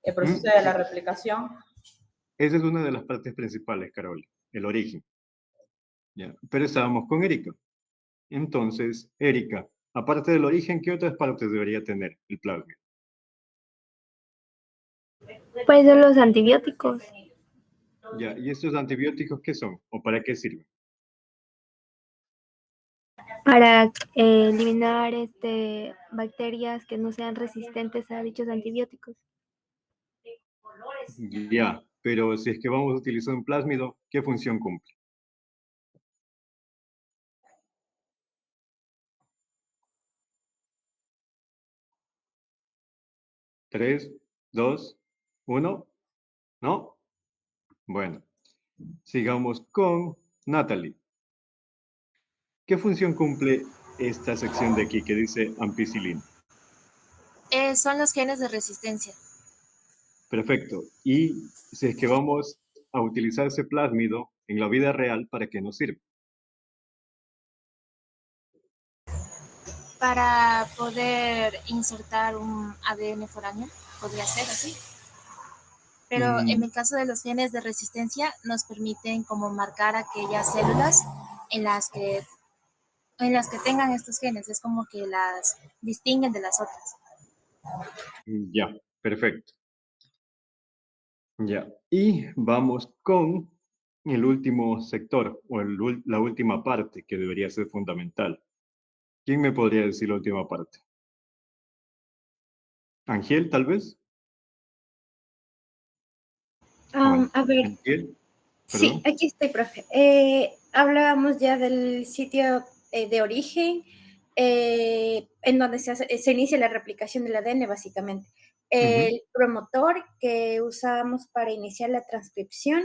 el proceso de la Sí, replicación. esa es una de las partes principales, Carol, el origen. ¿Ya? Pero estábamos con Erika. Entonces, Erika, aparte del origen, ¿qué otras partes debería tener el plasmid? Pues de los antibióticos. ¿Ya? ¿Y estos antibióticos qué son o para qué sirven? Para eliminar bacterias que no sean resistentes a dichos antibióticos. Ya, pero si es que vamos a utilizar un plásmido, ¿qué función cumple? ¿Tres, dos, uno? ¿No? Bueno, sigamos con Natalie. ¿Qué función cumple esta sección de aquí que dice ampicilina? Son los genes de resistencia. Perfecto. Y si es que vamos a utilizar ese plásmido en la vida real, ¿para qué nos sirve? Para poder insertar un ADN foráneo, podría ser así. Pero en Mm, el caso de los genes de resistencia, nos permiten como marcar aquellas células en las que, en las que tengan estos genes. Es como que las distinguen de las otras. ya, perfecto. Ya. Y vamos con el último sector o la última parte que debería ser fundamental. ¿Quién me podría decir la última parte? ¿Ángel, tal vez? A ver, Ángel, sí, perdón. aquí estoy, profe. Hablábamos ya del sitio de origen, en donde se inicia la replicación del ADN, básicamente. Ujú, El promotor que usamos para iniciar la transcripción.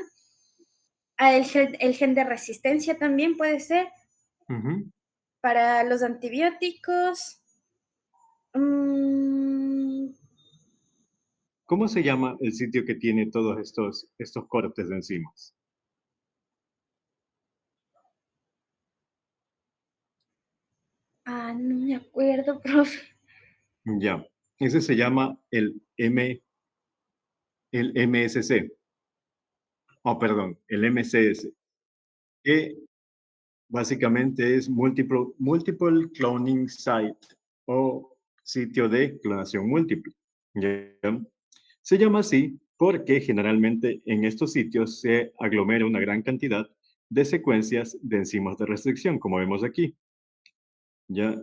El gen de resistencia también puede ser. ujú. Para los antibióticos. mm, ¿Cómo se llama el sitio que tiene todos estos cortes de enzimas? no me acuerdo, profe. Ya. Ese se llama el MSC. Oh, perdón, el MCS, que básicamente es Multiple Cloning Site o sitio de clonación múltiple. ¿Ya? Se llama así porque generalmente en estos sitios se aglomera una gran cantidad de secuencias de enzimas de restricción, como vemos aquí. ¿Ya?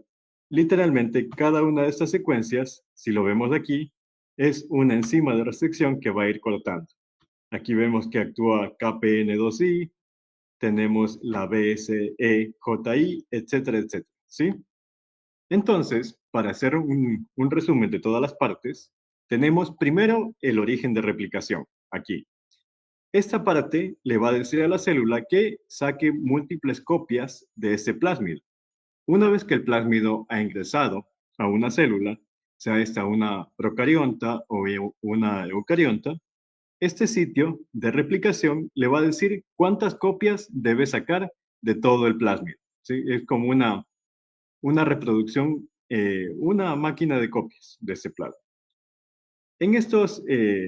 Literalmente, cada una de estas secuencias, si lo vemos aquí, es una enzima de restricción que va a ir cortando. Aquí vemos que actúa KPN2I, tenemos la BSEJI, etcétera, etcétera, ¿sí? Entonces, para hacer un resumen de todas las partes, tenemos primero el origen de replicación, aquí. Esta parte le va a decir a la célula que saque múltiples copias de ese plásmido. Una vez que el plásmido ha ingresado a una célula, sea esta una procarionta o una eucarionta, este sitio de replicación le va a decir cuántas copias debe sacar de todo el plásmido. ¿Sí? Es como una reproducción, una máquina de copias de ese plasma. En estos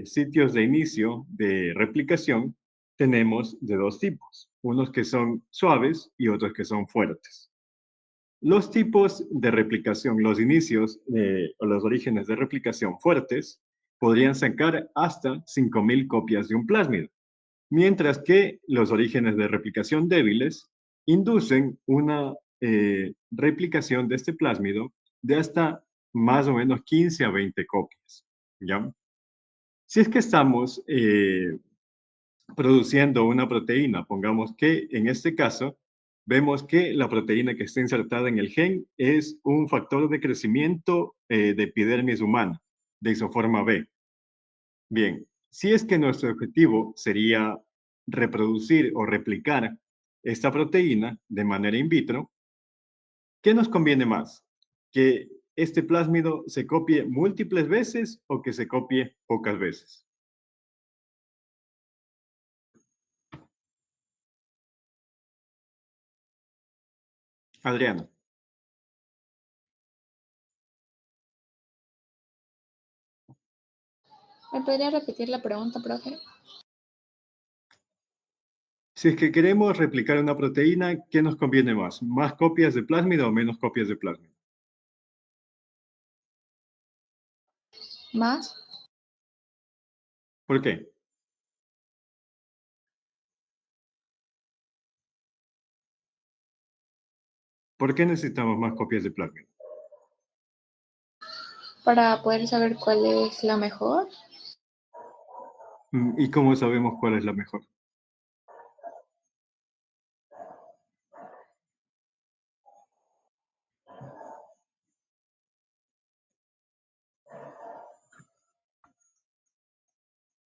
sitios de inicio de replicación tenemos de dos tipos, unos que son suaves y otros que son fuertes. Los tipos de replicación, los inicios o los orígenes de replicación fuertes podrían sacar hasta 5.000 copias de un plásmido, mientras que los orígenes de replicación débiles inducen una replicación de este plásmido de hasta más o menos 15 a 20 copias. ¿Ya? Si es que estamos produciendo una proteína, pongamos que en este caso vemos que la proteína que está insertada en el gen es un factor de crecimiento de epidermis humana, de isoforma B. Bien, si es que nuestro objetivo sería reproducir o replicar esta proteína de manera in vitro, ¿qué nos conviene más? ¿Que este plásmido se copie múltiples veces o que se copie pocas veces? Adriana. ¿Me podría repetir la pregunta, profe? Si es que queremos replicar una proteína, ¿qué nos conviene más? ¿Más copias de plásmido o menos copias de plásmido? ¿Más? ¿Por qué? ¿Por qué necesitamos más copias de plásmido? Para poder saber cuál es la mejor. ¿Y cómo sabemos cuál es la mejor?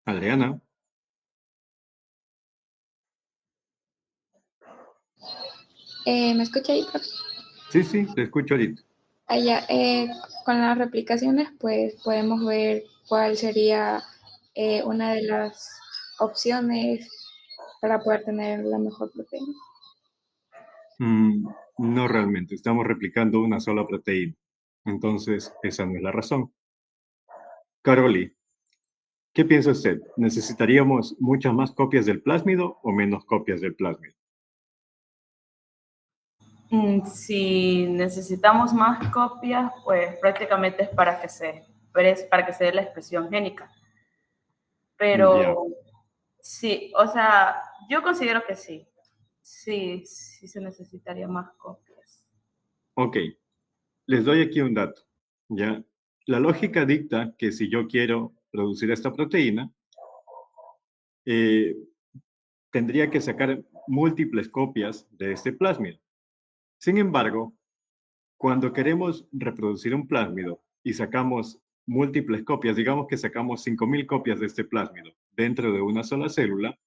Adriana, ¿Me escucha ahí, profe? sí, te escucho ahorita. Allá, con las replicaciones, pues podemos ver cuál sería una de las opciones para poder tener la mejor proteína. No realmente, estamos replicando una sola proteína. Entonces, esa no es la razón. Caroli, ¿qué piensa usted? ¿Necesitaríamos muchas más copias del plásmido o menos copias del plásmido? Si necesitamos más copias, pues prácticamente es para que se dé la expresión génica. Pero Ya, sí, o sea, yo considero que sí. Sí se necesitaría más copias. ok. Les doy aquí un dato. Ya, la lógica dicta que si yo quiero producir esta proteína, eh, tendría que sacar múltiples copias de este plásmido. Sin embargo, cuando queremos reproducir un plásmido y sacamos múltiples copias, digamos que sacamos 5.000 copias de este plásmido dentro de una sola célula,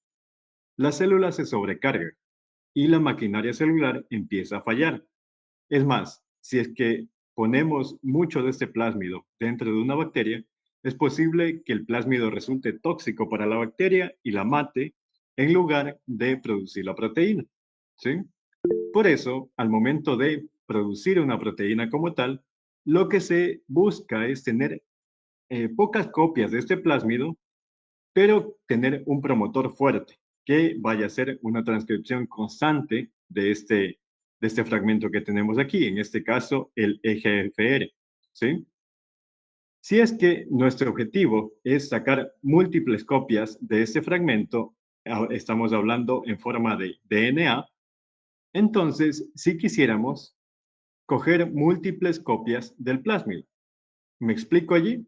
la célula se sobrecarga y la maquinaria celular empieza a fallar. Es más, si es que ponemos mucho de este plásmido dentro de una bacteria, es posible que el plásmido resulte tóxico para la bacteria y la mate en lugar de producir la proteína. ¿Sí? Por eso, al momento de producir una proteína como tal, lo que se busca es tener pocas copias de este plásmido, pero tener un promotor fuerte que vaya a hacer una transcripción constante de este fragmento que tenemos aquí, en este caso el EGFR. ¿Sí? Si es que nuestro objetivo es sacar múltiples copias de este fragmento, estamos hablando en forma de DNA, entonces, si quisiéramos coger múltiples copias del plásmido. ¿Me explico allí?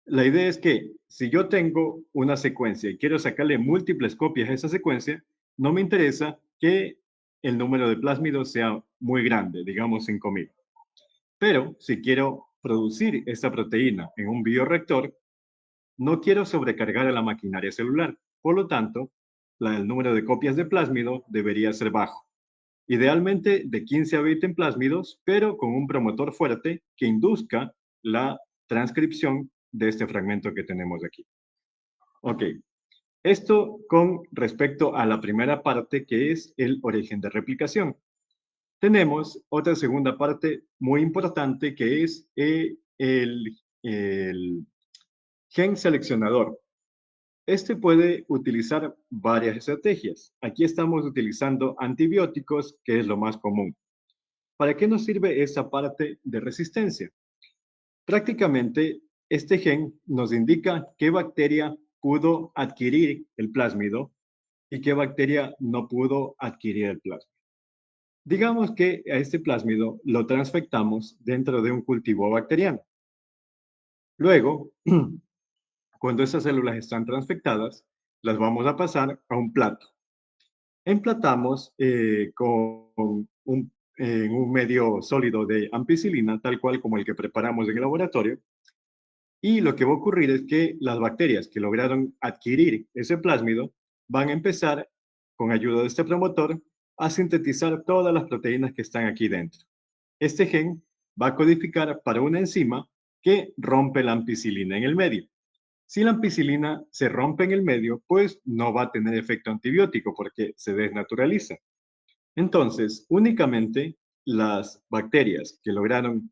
La idea es que si yo tengo una secuencia y quiero sacarle múltiples copias a esa secuencia, no me interesa que el número de plásmidos sea muy grande, digamos 5.000. Pero si quiero producir esta proteína en un bioreactor, no quiero sobrecargar a la maquinaria celular. Por lo tanto, el número de copias de plásmido debería ser bajo. Idealmente de 15 a 20 plásmidos, pero con un promotor fuerte que induzca la transcripción de este fragmento que tenemos aquí. Ok, esto con respecto a la primera parte que es el origen de replicación. Tenemos otra segunda parte muy importante que es el gen seleccionador. Este puede utilizar varias estrategias. Aquí estamos utilizando antibióticos, que es lo más común. ¿Para qué nos sirve esa parte de resistencia? Prácticamente, este gen nos indica qué bacteria pudo adquirir el plásmido y qué bacteria no pudo adquirir el plásmido. Digamos que a este plásmido lo transfectamos dentro de un cultivo bacteriano. Luego, cuando esas células están transfectadas, las vamos a pasar a un plato. Emplatamos en un medio sólido de ampicilina, tal cual como el que preparamos en el laboratorio. Y lo que va a ocurrir es que las bacterias que lograron adquirir ese plásmido van a empezar, con ayuda de este promotor, a sintetizar todas las proteínas que están aquí dentro. Este gen va a codificar para una enzima que rompe la ampicilina en el medio. Si la ampicilina se rompe en el medio, pues no va a tener efecto antibiótico porque se desnaturaliza. Entonces, únicamente las bacterias que lograron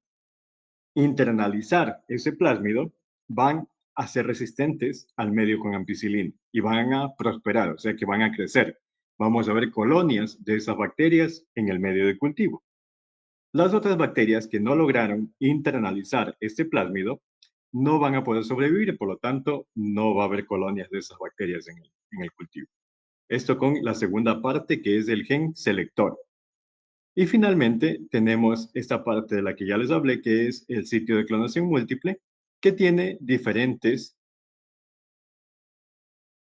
internalizar ese plásmido van a ser resistentes al medio con ampicilina y van a prosperar, o sea que van a crecer. Vamos a ver colonias de esas bacterias en el medio de cultivo. Las otras bacterias que no lograron internalizar este plásmido no van a poder sobrevivir, por lo tanto, no va a haber colonias de esas bacterias en el cultivo. Esto con la segunda parte, que es el gen selector. Y finalmente tenemos esta parte de la que ya les hablé, que es el sitio de clonación múltiple, que tiene diferentes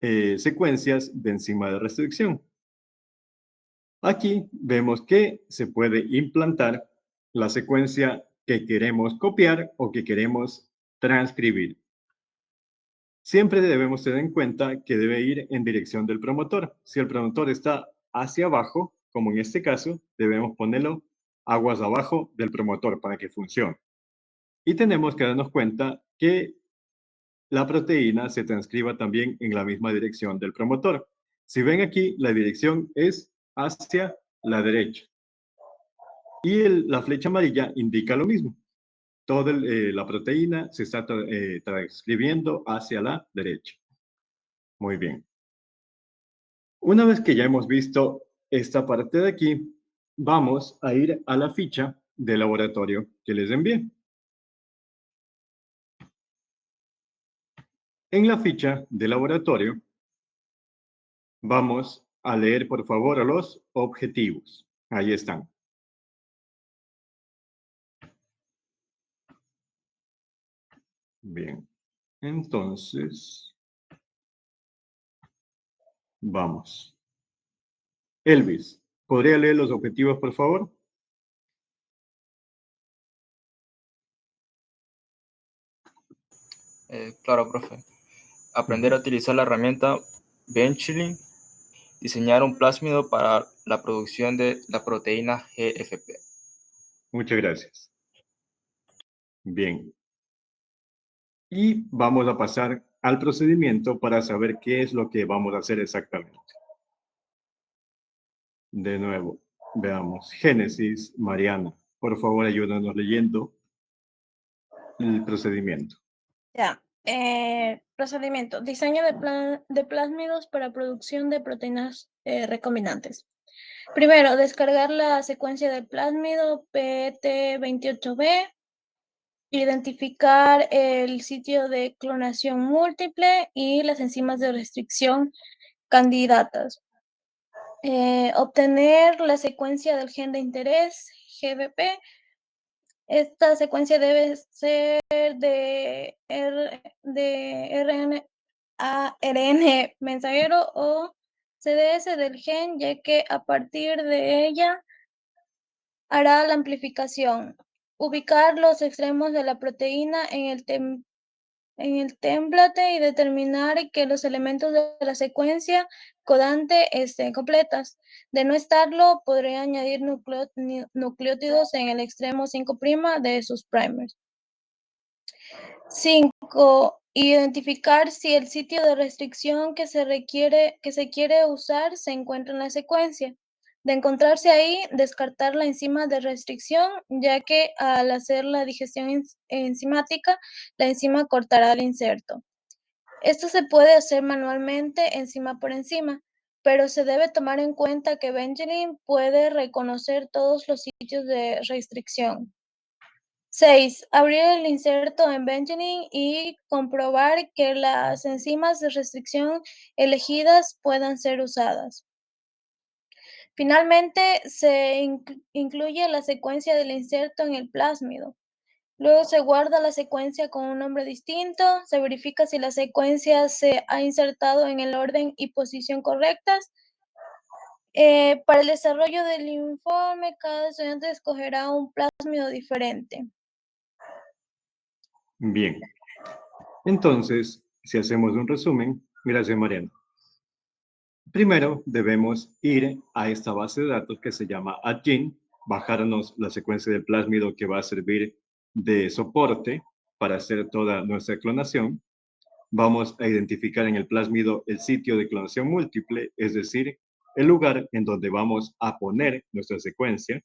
secuencias de enzima de restricción. Aquí vemos que se puede implantar la secuencia que queremos copiar o que queremos transcribir. Siempre debemos tener en cuenta que debe ir en dirección del promotor. Si el promotor está hacia abajo, como en este caso, debemos ponerlo aguas abajo del promotor para que funcione. Y tenemos que darnos cuenta que la proteína se transcriba también en la misma dirección del promotor. Si ven aquí, la dirección es hacia la derecha. Y la flecha amarilla indica lo mismo. Toda la proteína se está transcribiendo hacia la derecha. Muy bien. Una vez que ya hemos visto esta parte de aquí, vamos a ir a la ficha de laboratorio que les envié. En la ficha de laboratorio, vamos a leer, por favor, los objetivos. Ahí están. Bien. Entonces, vamos. Elvis, ¿podría leer los objetivos, por favor? Claro, profe. Aprender a utilizar la herramienta Benchling, diseñar un plásmido para la producción de la proteína GFP. Muchas gracias. Bien. Y vamos a pasar al procedimiento para saber qué es lo que vamos a hacer exactamente. De nuevo, veamos. Génesis, Mariana, por favor, ayúdanos leyendo el procedimiento. Ya. Procedimiento. Diseño de plásmidos para producción de proteínas recombinantes. Primero, descargar la secuencia del plásmido PT28B. Identificar el sitio de clonación múltiple y las enzimas de restricción candidatas. Obtener la secuencia del gen de interés, GBP. Esta secuencia debe ser de ARN mensajero o CDS del gen, ya que a partir de ella hará la amplificación. Ubicar los extremos de la proteína en el template y determinar que los elementos de la secuencia codante estén completas. De no estarlo, podré añadir nucleótidos en el extremo 5' de sus primers. 5. Identificar si el sitio de restricción que se quiere usar se encuentra en la secuencia. De encontrarse ahí, descartar la enzima de restricción, ya que al hacer la digestión enzimática, la enzima cortará el inserto. Esto se puede hacer manualmente, enzima por enzima, pero se debe tomar en cuenta que Benjamin puede reconocer todos los sitios de restricción. 6. Abrir el inserto en Benjamin y comprobar que las enzimas de restricción elegidas puedan ser usadas. Finalmente, se incluye la secuencia del inserto en el plásmido. Luego se guarda la secuencia con un nombre distinto, se verifica si la secuencia se ha insertado en el orden y posición correctas. Para el desarrollo del informe, cada estudiante escogerá un plásmido diferente. Bien. Entonces, si hacemos un resumen, gracias, Mariana. Primero, debemos ir a esta base de datos que se llama AdGene, bajarnos la secuencia del plásmido que va a servir de soporte para hacer toda nuestra clonación. Vamos a identificar en el plásmido el sitio de clonación múltiple, es decir, el lugar en donde vamos a poner nuestra secuencia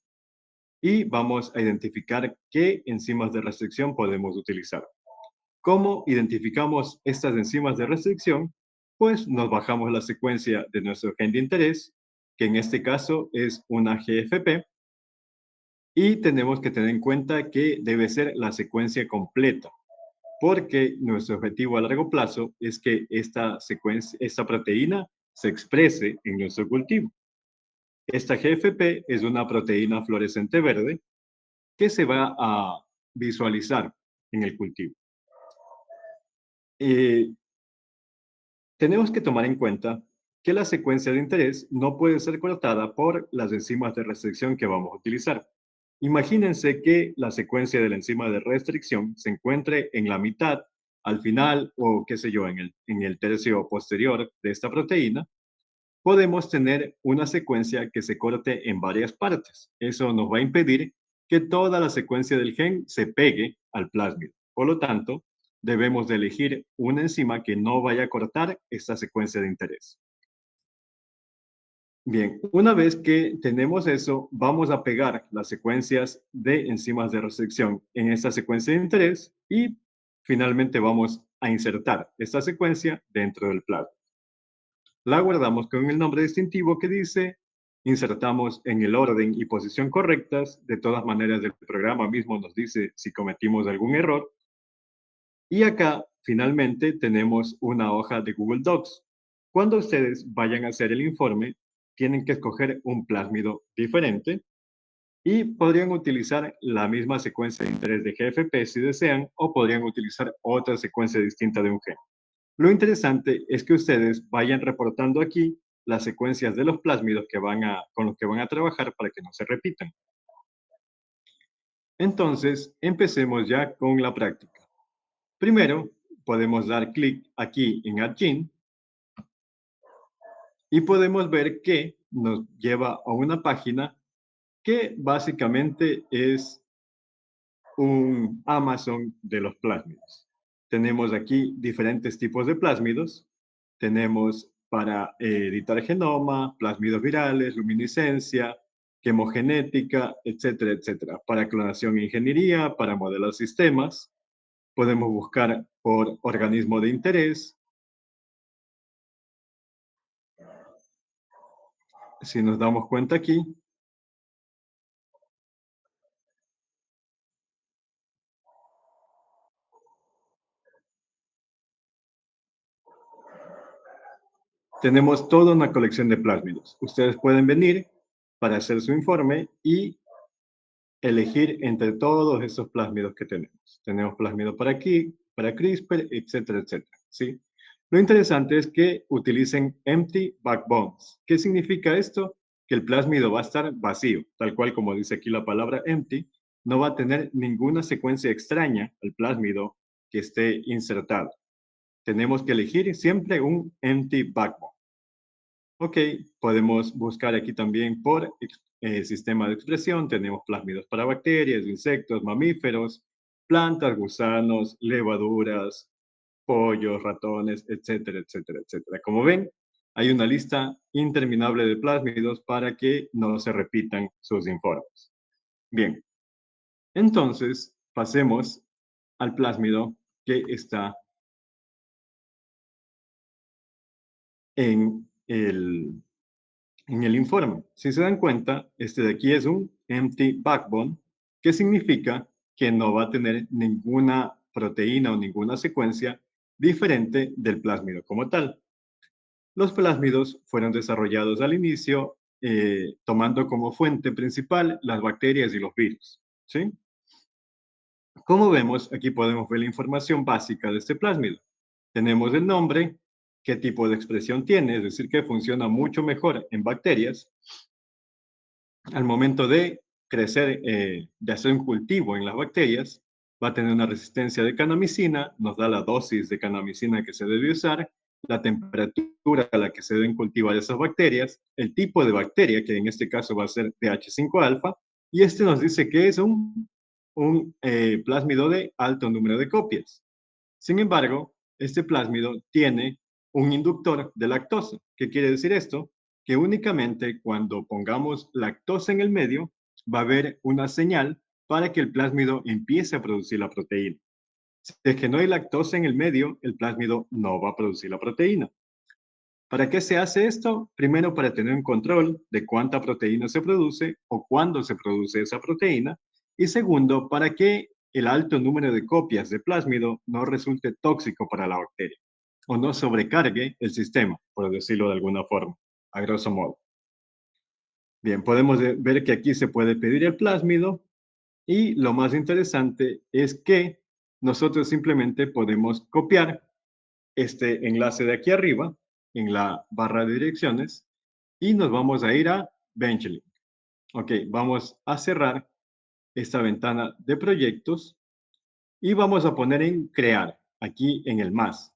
y vamos a identificar qué enzimas de restricción podemos utilizar. ¿Cómo identificamos estas enzimas de restricción? Pues nos bajamos la secuencia de nuestro gen de interés, que en este caso es una GFP, y tenemos que tener en cuenta que debe ser la secuencia completa, porque nuestro objetivo a largo plazo es que esta proteína se exprese en nuestro cultivo. Esta GFP es una proteína fluorescente verde que se va a visualizar en el cultivo. Tenemos que tomar en cuenta que la secuencia de interés no puede ser cortada por las enzimas de restricción que vamos a utilizar. Imagínense que la secuencia de la enzima de restricción se encuentre en la mitad, al final, o qué sé yo, en el tercio posterior de esta proteína. Podemos tener una secuencia que se corte en varias partes. Eso nos va a impedir que toda la secuencia del gen se pegue al plásmido. Por lo tanto, debemos de elegir una enzima que no vaya a cortar esta secuencia de interés. Bien, una vez que tenemos eso, vamos a pegar las secuencias de enzimas de restricción en esta secuencia de interés y finalmente vamos a insertar esta secuencia dentro del plasma. La guardamos con el nombre distintivo que dice, insertamos en el orden y posición correctas. De todas maneras, el programa mismo nos dice si cometimos algún error. Y acá, finalmente, tenemos una hoja de Google Docs. Cuando ustedes vayan a hacer el informe, tienen que escoger un plásmido diferente y podrían utilizar la misma secuencia de interés de GFP si desean, o podrían utilizar otra secuencia distinta de un gen. Lo interesante es que ustedes vayan reportando aquí las secuencias de los plásmidos con los que van a trabajar para que no se repitan. Entonces, empecemos ya con la práctica. Primero, podemos dar clic aquí en Add Gene y podemos ver que nos lleva a una página que básicamente es un Amazon de los plásmidos. Tenemos aquí diferentes tipos de plásmidos. Tenemos para editar genoma, plásmidos virales, luminiscencia, chemogenética, etcétera, etcétera. Para clonación e ingeniería, para modelar sistemas. Podemos buscar por organismo de interés. Si nos damos cuenta aquí, tenemos toda una colección de plásmidos. Ustedes pueden venir para hacer su informe y elegir entre todos esos plásmidos que tenemos. Tenemos plásmido para aquí, para CRISPR, etcétera, etcétera. ¿Sí? Lo interesante es que utilicen empty backbones. ¿Qué significa esto? Que el plásmido va a estar vacío, tal cual como dice aquí la palabra empty. No va a tener ninguna secuencia extraña al plásmido que esté insertado. Tenemos que elegir siempre un empty backbone. Ok, podemos buscar aquí también por sistema de expresión. Tenemos plásmidos para bacterias, insectos, mamíferos, plantas, gusanos, levaduras, pollos, ratones, etcétera, etcétera, etcétera. Como ven, hay una lista interminable de plásmidos para que no se repitan sus informes. Bien, entonces pasemos al plásmido que está en el informe. Si se dan cuenta, este de aquí es un empty backbone, que significa que no va a tener ninguna proteína o ninguna secuencia diferente del plásmido como tal. Los plásmidos fueron desarrollados al inicio tomando como fuente principal las bacterias y los virus. ¿Sí? Como vemos, aquí podemos ver la información básica de este plásmido. Tenemos el nombre, qué tipo de expresión tiene, es decir, que funciona mucho mejor en bacterias. Al momento de crecer, de hacer un cultivo en las bacterias, va a tener una resistencia de kanamicina, nos da la dosis de kanamicina que se debe usar, la temperatura a la que se deben cultivar esas bacterias, el tipo de bacteria, que en este caso va a ser DH5-alfa, y este nos dice que es un plásmido de alto número de copias. Sin embargo, este plásmido tiene un inductor de lactosa. ¿Qué quiere decir esto? Que únicamente cuando pongamos lactosa en el medio, va a haber una señal para que el plásmido empiece a producir la proteína. Si es que no hay lactosa en el medio, el plásmido no va a producir la proteína. ¿Para qué se hace esto? Primero, para tener un control de cuánta proteína se produce o cuándo se produce esa proteína. Y segundo, para que el alto número de copias de plásmido no resulte tóxico para la bacteria o no sobrecargue el sistema, por decirlo de alguna forma, a grosso modo. Bien, podemos ver que aquí se puede pedir el plásmido y lo más interesante es que nosotros simplemente podemos copiar este enlace de aquí arriba en la barra de direcciones y nos vamos a ir a Benchling. Ok, vamos a cerrar esta ventana de proyectos y vamos a poner en crear aquí en el más.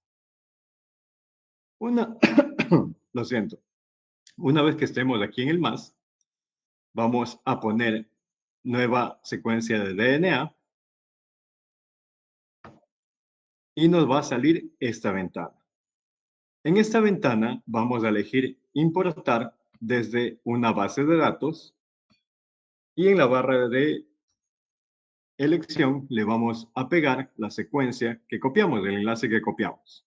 Lo siento. Una vez que estemos aquí en el más, vamos a poner nueva secuencia de DNA y nos va a salir esta ventana. En esta ventana vamos a elegir importar desde una base de datos y en la barra de elección le vamos a pegar la secuencia que copiamos, el enlace que copiamos.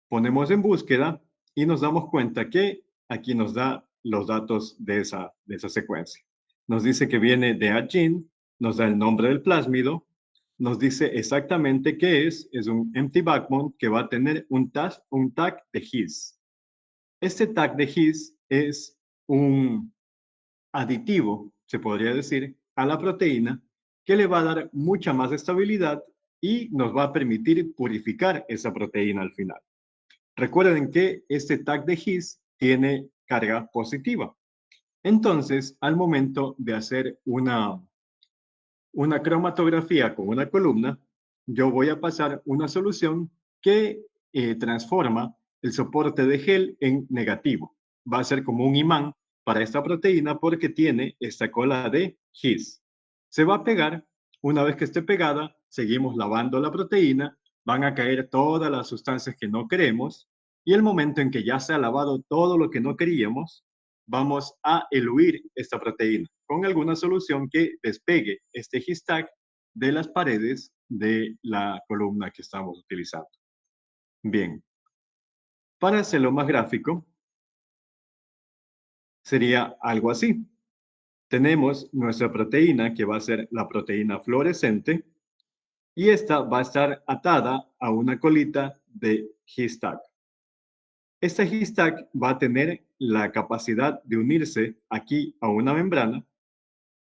Ponemos en búsqueda y nos damos cuenta que aquí nos da los datos de esa secuencia. Nos dice que viene de a gene, nos da el nombre del plásmido, nos dice exactamente qué es un empty backbone que va a tener un tag de his. Este tag de his es un aditivo, se podría decir, a la proteína que le va a dar mucha más estabilidad y nos va a permitir purificar esa proteína al final. Recuerden que este tag de his tiene carga positiva. Entonces, al momento de hacer una cromatografía con una columna, yo voy a pasar una solución que transforma el soporte de gel en negativo. Va a ser como un imán para esta proteína porque tiene esta cola de his. Se va a pegar. Una vez que esté pegada, seguimos lavando la proteína, van a caer todas las sustancias que no queremos y el momento en que ya se ha lavado todo lo que no queríamos, vamos a eluir esta proteína con alguna solución que despegue este his tag de las paredes de la columna que estamos utilizando. Bien, para hacerlo más gráfico, sería algo así. Tenemos nuestra proteína que va a ser la proteína fluorescente y esta va a estar atada a una colita de his tag. Este his tag va a tener la capacidad de unirse aquí a una membrana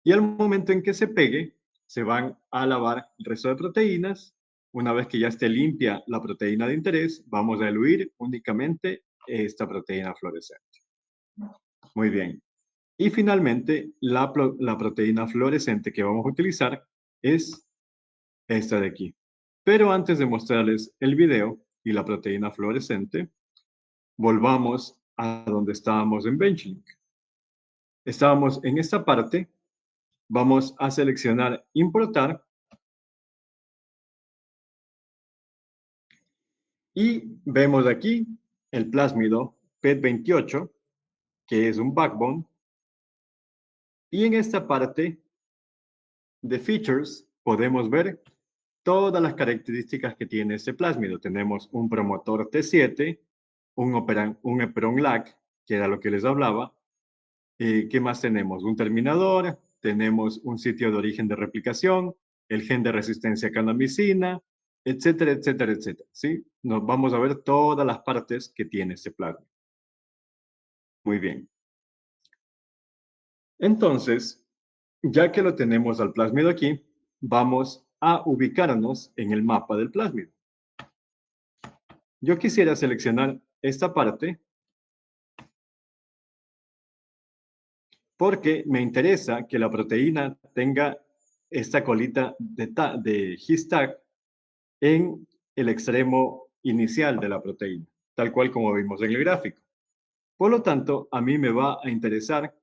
y al momento en que se pegue, se van a lavar el resto de proteínas. Una vez que ya esté limpia la proteína de interés, vamos a eluir únicamente esta proteína fluorescente. Muy bien. Y finalmente, la proteína fluorescente que vamos a utilizar es esta de aquí. Pero antes de mostrarles el video y la proteína fluorescente, volvamos a donde estábamos en Benchling. Estábamos en esta parte. Vamos a seleccionar importar y vemos aquí el plásmido PET28, que es un backbone. Y en esta parte de features podemos ver todas las características que tiene este plásmido. Tenemos un promotor T7, un heparon LAC, que era lo que les hablaba. ¿Qué más tenemos? Un terminador, tenemos un sitio de origen de replicación, el gen de resistencia a canamicina, etcétera, etcétera, etcétera. ¿Sí? Nos vamos a ver todas las partes que tiene este plásmido. Muy bien. Entonces, ya que lo tenemos al plásmido aquí, vamos a ubicarnos en el mapa del plásmido. Yo quisiera seleccionar esta parte porque me interesa que la proteína tenga esta colita de his tag en el extremo inicial de la proteína, tal cual como vimos en el gráfico. Por lo tanto, a mí me va a interesar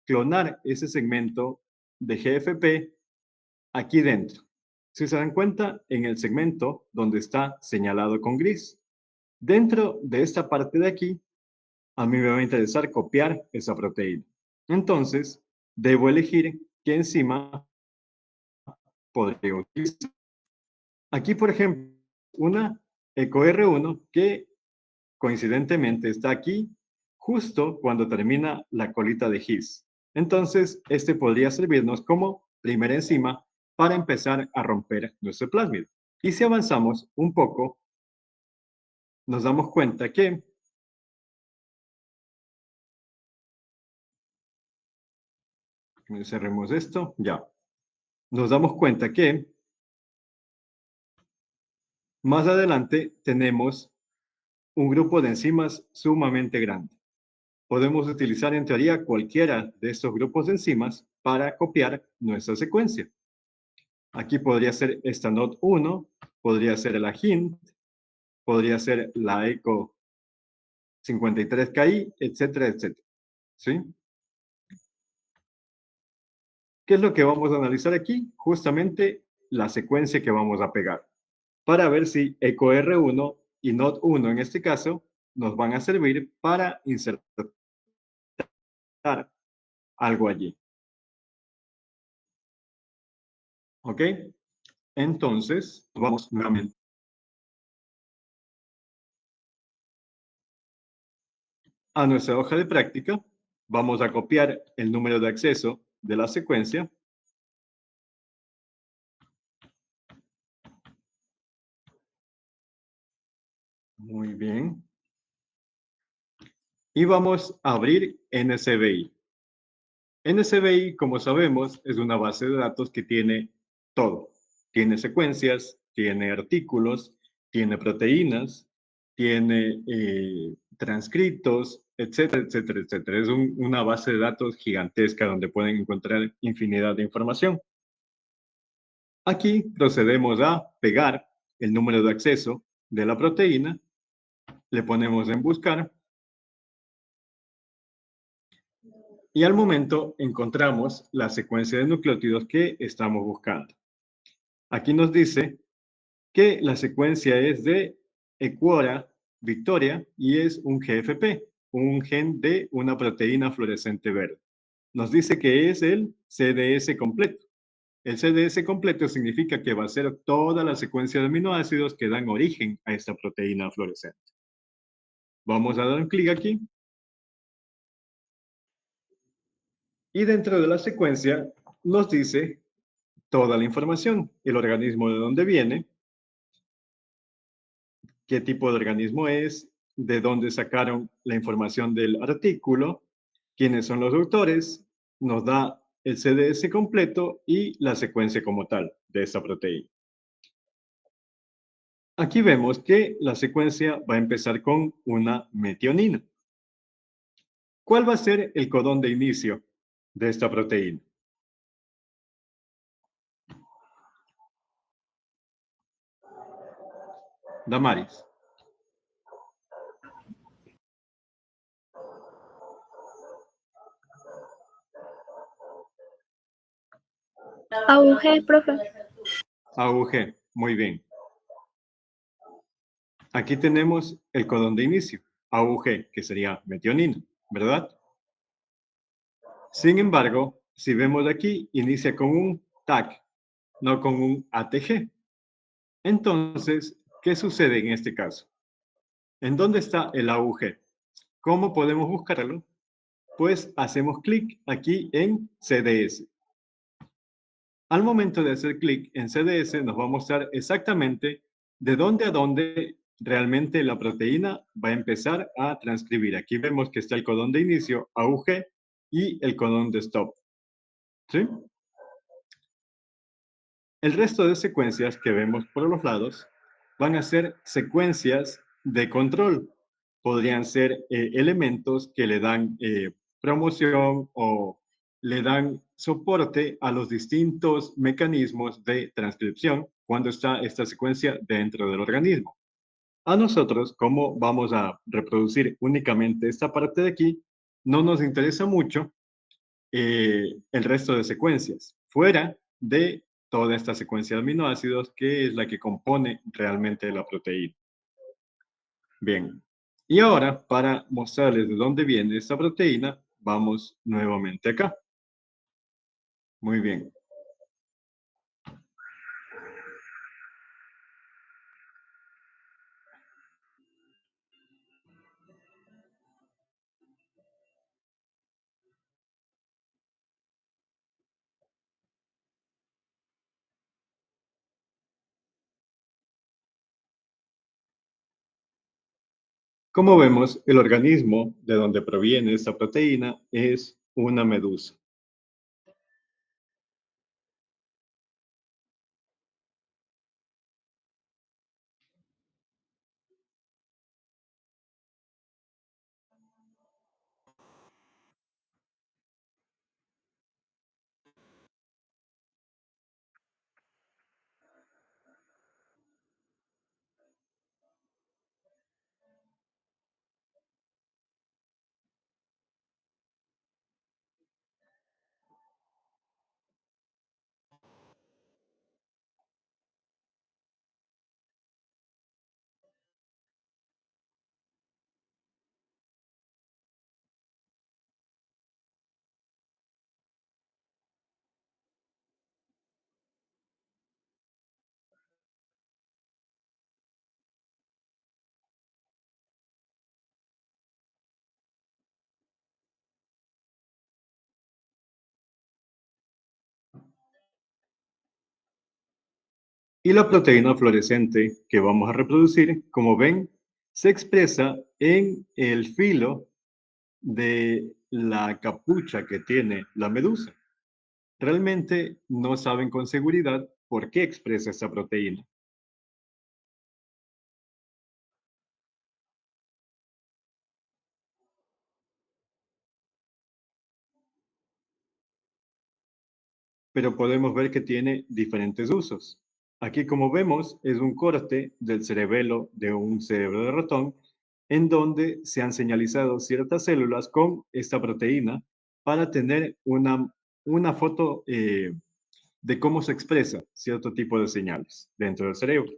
clonar ese segmento de GFP aquí dentro. Si se dan cuenta, en el segmento donde está señalado con gris. Dentro de esta parte de aquí, a mí me va a interesar copiar esa proteína. Entonces, debo elegir qué enzima podría utilizar. Aquí, por ejemplo, una EcoR1 que coincidentemente está aquí justo cuando termina la colita de His. Entonces, este podría servirnos como primera enzima para empezar a romper nuestro plásmido. Y si avanzamos un poco, nos damos cuenta que cerremos esto, ya. Nos damos cuenta que más adelante tenemos un grupo de enzimas sumamente grande. Podemos utilizar en teoría cualquiera de estos grupos de enzimas para copiar nuestra secuencia. Aquí podría ser esta NOT1, podría ser la HINT, podría ser la ECO 53KI, etcétera, etcétera. ¿Sí? ¿Qué es lo que vamos a analizar aquí? Justamente la secuencia que vamos a pegar para ver si EcoR1 y NOT1 en este caso nos van a servir para insertar algo allí. ¿Ok? Entonces, vamos nuevamente a nuestra hoja de práctica. Vamos a copiar el número de acceso de la secuencia. Muy bien. Y vamos a abrir NCBI. NCBI, como sabemos, es una base de datos que tiene todo. Tiene secuencias, tiene artículos, tiene proteínas, tiene transcritos, etcétera, etcétera, etcétera. Es una base de datos gigantesca donde pueden encontrar infinidad de información. Aquí procedemos a pegar el número de acceso de la proteína, le ponemos en buscar y al momento encontramos la secuencia de nucleótidos que estamos buscando. Aquí nos dice que la secuencia es de Equora Victoria y es un GFP, un gen de una proteína fluorescente verde. Nos dice que es el CDS completo. El CDS completo significa que va a ser toda la secuencia de aminoácidos que dan origen a esta proteína fluorescente. Vamos a dar un clic aquí. Y dentro de la secuencia nos dice toda la información, el organismo de dónde viene, qué tipo de organismo es, de dónde sacaron la información del artículo, quiénes son los autores, nos da el CDS completo y la secuencia como tal de esta proteína. Aquí vemos que la secuencia va a empezar con una metionina. ¿Cuál va a ser el codón de inicio de esta proteína? Damaris. AUG, profe. AUG, muy bien. Aquí tenemos el codón de inicio, AUG, que sería metionina, ¿verdad? Sin embargo, si vemos aquí, inicia con un TAG, no con un ATG. Entonces, ¿qué sucede en este caso? ¿En dónde está el AUG? ¿Cómo podemos buscarlo? Pues hacemos clic aquí en CDS. Al momento de hacer clic en CDS, nos va a mostrar exactamente de dónde a dónde realmente la proteína va a empezar a transcribir. Aquí vemos que está el codón de inicio, AUG, y el codón de stop. ¿Sí? El resto de secuencias que vemos por los lados van a ser secuencias de control. Podrían ser elementos que le dan promoción o le dan soporte a los distintos mecanismos de transcripción cuando está esta secuencia dentro del organismo. A nosotros, como vamos a reproducir únicamente esta parte de aquí, no nos interesa mucho el resto de secuencias, fuera de toda esta secuencia de aminoácidos que es la que compone realmente la proteína. Bien, y ahora para mostrarles de dónde viene esta proteína, vamos nuevamente acá. Muy bien. Como vemos, el organismo de donde proviene esta proteína es una medusa. Y la proteína fluorescente que vamos a reproducir, como ven, se expresa en el filo de la capucha que tiene la medusa. Realmente no saben con seguridad por qué expresa esta proteína. Pero podemos ver que tiene diferentes usos. Aquí, como vemos, es un corte del cerebelo de un cerebro de ratón en donde se han señalizado ciertas células con esta proteína para tener una foto de cómo se expresa cierto tipo de señales dentro del cerebro.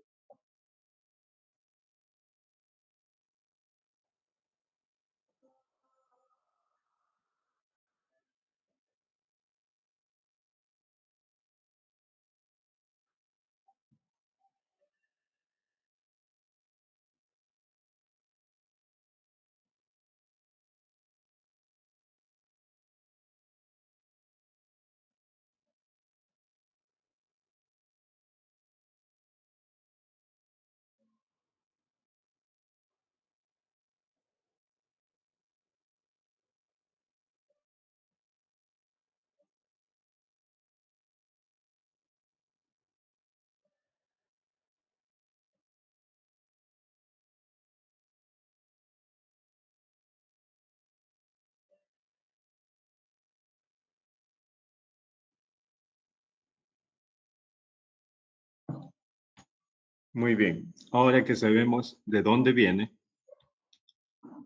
Muy bien, ahora que sabemos de dónde viene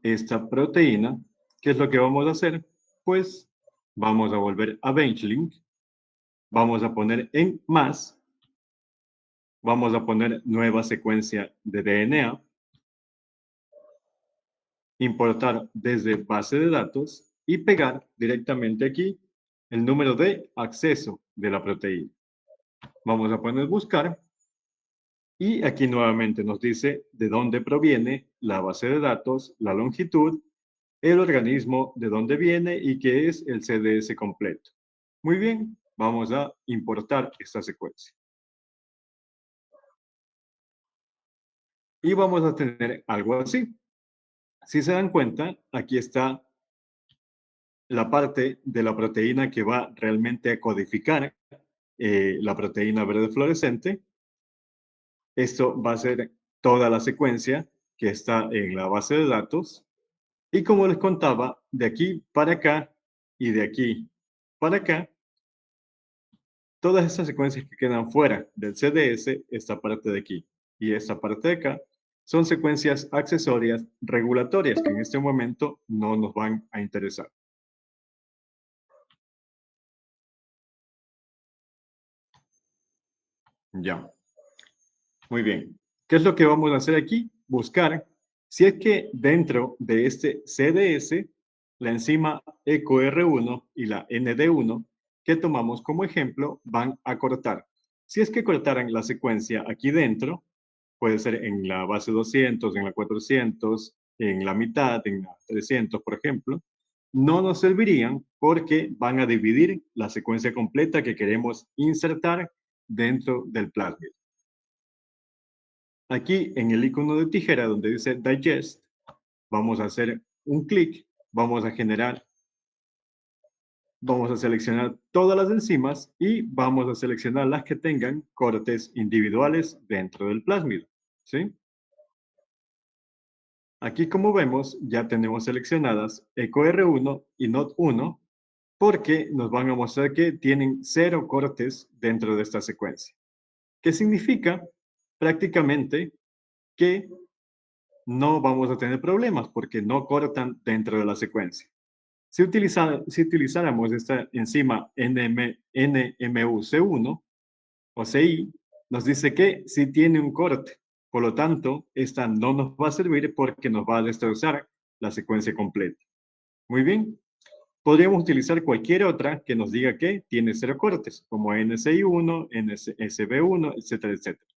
esta proteína, ¿qué es lo que vamos a hacer? Pues vamos a volver a Benchling, vamos a poner en más, vamos a poner nueva secuencia de DNA, importar desde base de datos y pegar directamente aquí el número de acceso de la proteína. Vamos a poner buscar y aquí nuevamente nos dice de dónde proviene la base de datos, la longitud, el organismo de dónde viene y qué es el CDS completo. Muy bien, vamos a importar esta secuencia. Y vamos a tener algo así. Si se dan cuenta, aquí está la parte de la proteína que va realmente a codificar la proteína verde fluorescente. Esto va a ser toda la secuencia que está en la base de datos. Y como les contaba, de aquí para acá y de aquí para acá, todas estas secuencias que quedan fuera del CDS, esta parte de aquí y esta parte de acá, son secuencias accesorias regulatorias que en este momento no nos van a interesar. Ya. Muy bien. ¿Qué es lo que vamos a hacer aquí? Buscar si es que dentro de este CDS, la enzima EcoR1 y la ND1 que tomamos como ejemplo van a cortar. Si es que cortaran la secuencia aquí dentro, puede ser en la base 200, en la 400, en la mitad, en la 300, por ejemplo, no nos servirían porque van a dividir la secuencia completa que queremos insertar dentro del plásmido. Aquí en el icono de tijera donde dice Digest, vamos a hacer un clic, vamos a seleccionar todas las enzimas y vamos a seleccionar las que tengan cortes individuales dentro del plásmido, ¿sí? Aquí, como vemos, ya tenemos seleccionadas EcoR1 y NOT1 porque nos van a mostrar que tienen 0 cortes dentro de esta secuencia. ¿Qué significa? Prácticamente que no vamos a tener problemas porque no cortan dentro de la secuencia. Si utilizáramos esta enzima NMUC1 o CI, nos dice que sí tiene un corte. Por lo tanto, esta no nos va a servir porque nos va a destrozar la secuencia completa. Muy bien. Podríamos utilizar cualquier otra que nos diga que tiene 0 cortes, como NCI1, NSB1, etcétera, etcétera.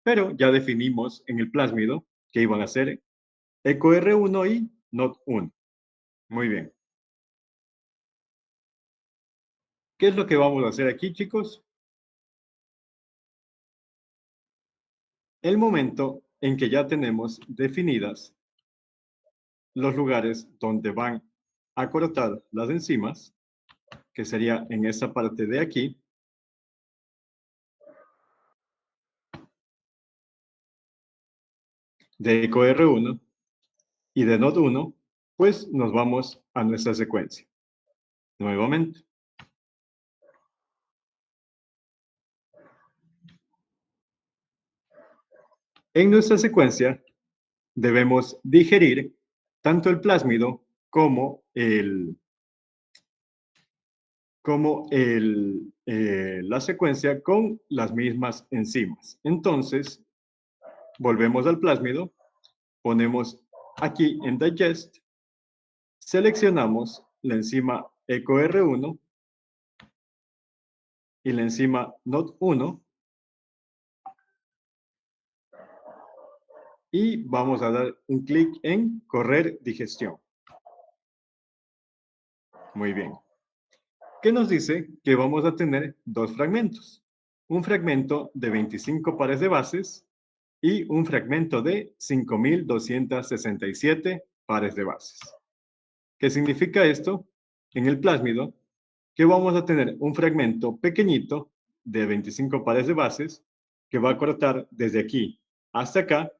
Pero ya definimos en el plásmido que iban a ser EcoR1 y NOT1. Muy bien. ¿Qué es lo que vamos a hacer aquí, chicos? El momento en que ya tenemos definidas los lugares donde van a cortar las enzimas, que sería en esta parte de aquí, de EcoR1 y de NOT1, pues nos vamos a nuestra secuencia. Nuevamente. En nuestra secuencia debemos digerir tanto el plásmido como la secuencia con las mismas enzimas. Entonces, volvemos al plásmido, ponemos aquí en Digest, seleccionamos la enzima EcoR1 y la enzima NOT1 y vamos a dar un clic en correr digestión. Muy bien. ¿Qué nos dice? Que vamos a tener 2 fragmentos. Un fragmento de 25 pares de bases y un fragmento de 5.267 pares de bases. ¿Qué significa esto? En el plásmido, que vamos a tener un fragmento pequeñito de 25 pares de bases que va a cortar desde aquí hasta acá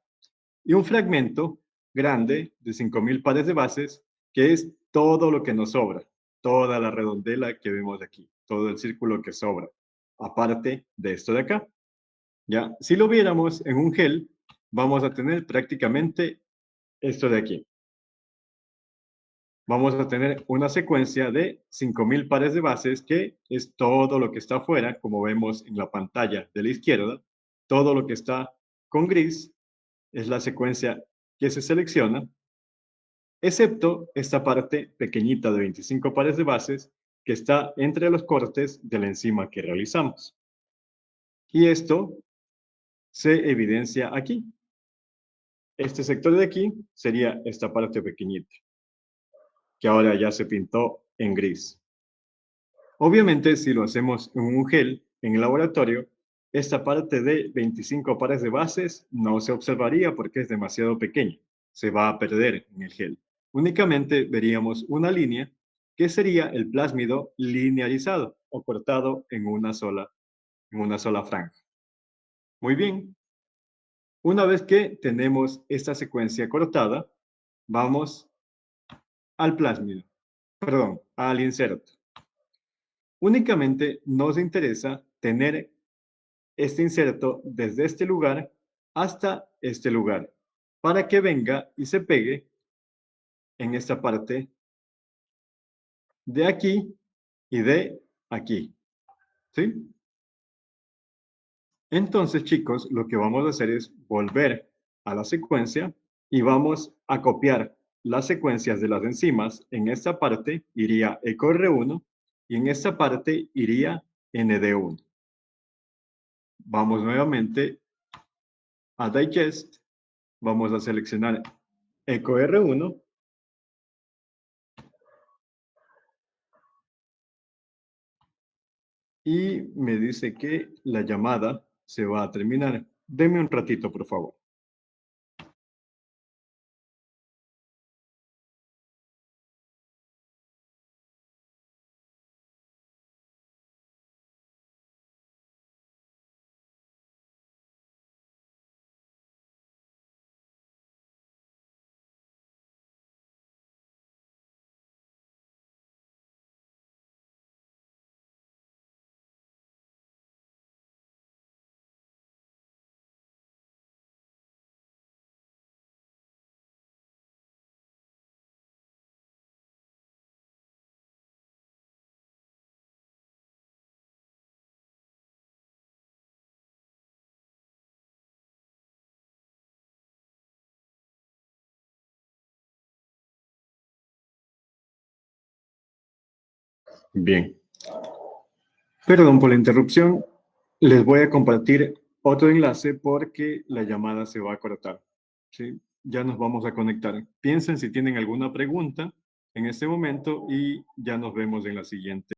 y un fragmento grande de 5.000 pares de bases que es todo lo que nos sobra, toda la redondela que vemos aquí, todo el círculo que sobra, aparte de esto de acá. ¿Ya? Si lo viéramos en un gel, vamos a tener prácticamente esto de aquí. Vamos a tener una secuencia de 5.000 pares de bases que es todo lo que está afuera, como vemos en la pantalla de la izquierda. Todo lo que está con gris es la secuencia que se selecciona, excepto esta parte pequeñita de 25 pares de bases que está entre los cortes de la enzima que realizamos. Y esto se evidencia aquí. Este sector de aquí sería esta parte pequeñita, que ahora ya se pintó en gris. Obviamente, si lo hacemos en un gel en el laboratorio, esta parte de 25 pares de bases no se observaría porque es demasiado pequeña. Se va a perder en el gel. Únicamente veríamos una línea que sería el plásmido linearizado o cortado en una sola franja. Muy bien. Una vez que tenemos esta secuencia cortada, vamos al plásmido, perdón, al inserto. Únicamente nos interesa tener este inserto desde este lugar hasta este lugar, para que venga y se pegue en esta parte de aquí y de aquí, ¿sí? Entonces, chicos, lo que vamos a hacer es volver a la secuencia y vamos a copiar las secuencias de las enzimas. En esta parte iría EcoR1 y en esta parte iría ND1. Vamos nuevamente a Digest, vamos a seleccionar EcoR1 y me dice que la llamada se va a terminar. Deme un ratito, por favor. Bien. Perdón por la interrupción. Les voy a compartir otro enlace porque la llamada se va a cortar. ¿Sí? Ya nos vamos a conectar. Piensen si tienen alguna pregunta en este momento y ya nos vemos en la siguiente.